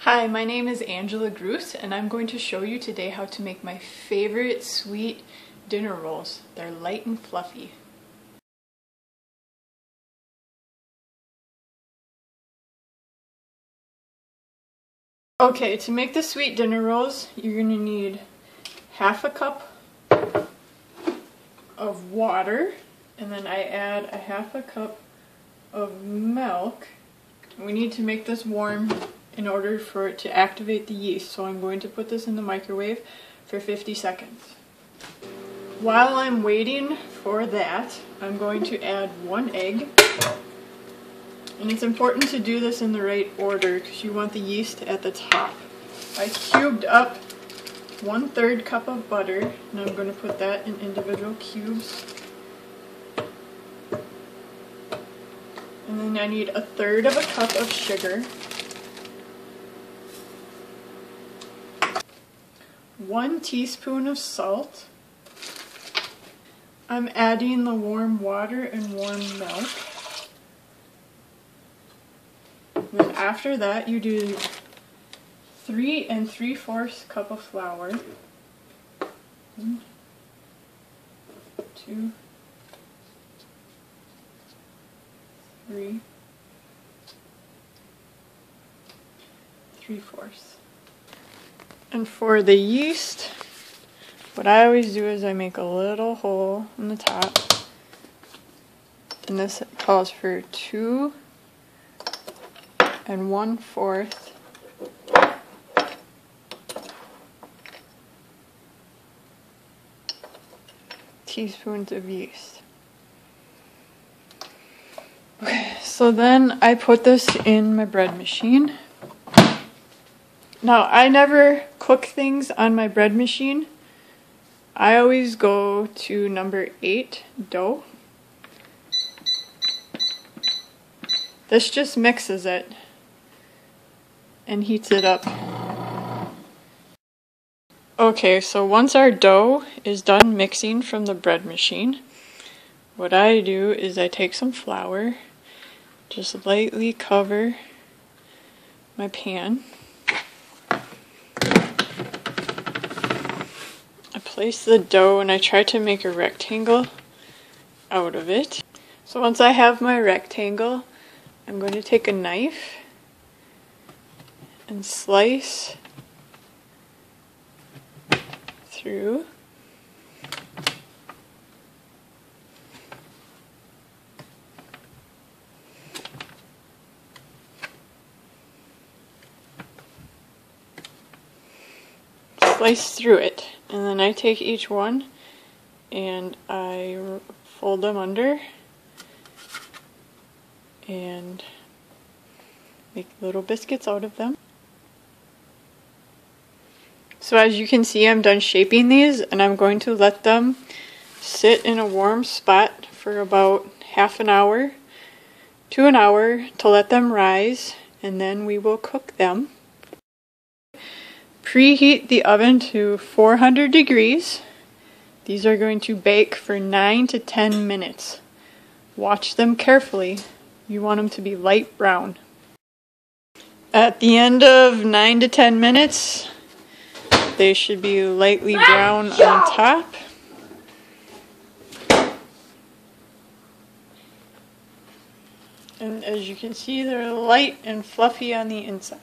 Hi, my name is Angela Groos, and I'm going to show you today how to make my favorite sweet dinner rolls. They're light and fluffy. Okay, to make the sweet dinner rolls, you're going to need half a cup of water, and then I add a half a cup of milk. We need to make this warm in order for it to activate the yeast, so I'm going to put this in the microwave for 50 seconds. While I'm waiting for that, I'm going to add 1 egg. And it's important to do this in the right order because you want the yeast at the top. I cubed up 1/3 cup of butter, and I'm going to put that in individual cubes. And then I need 1/3 of a cup of sugar. 1 teaspoon of salt. I'm adding the warm water and warm milk. And then after that you do 3 3/4 cup of flour. 1, 2, 3, 3/4. And for the yeast, what I always do is I make a little hole in the top, and this calls for 2 1/4 teaspoons of yeast. Okay, so then I put this in my bread machine. Now, I never cook things on my bread machine. I always go to number 8 dough. This just mixes it and heats it up. Okay, so once our dough is done mixing from the bread machine, what I do is I take some flour, just lightly cover my pan. I place the dough and I try to make a rectangle out of it. So once I have my rectangle, I'm going to take a knife and slice through. Slice through it, and then I take each one and I fold them under and make little biscuits out of them. So as you can see, I'm done shaping these, and I'm going to let them sit in a warm spot for about half an hour to an hour to let them rise, and then we will cook them. Preheat the oven to 400 degrees. These are going to bake for 9 to 10 minutes. Watch them carefully. You want them to be light brown. At the end of 9 to 10 minutes, they should be lightly brown on top. And as you can see, they're light and fluffy on the inside.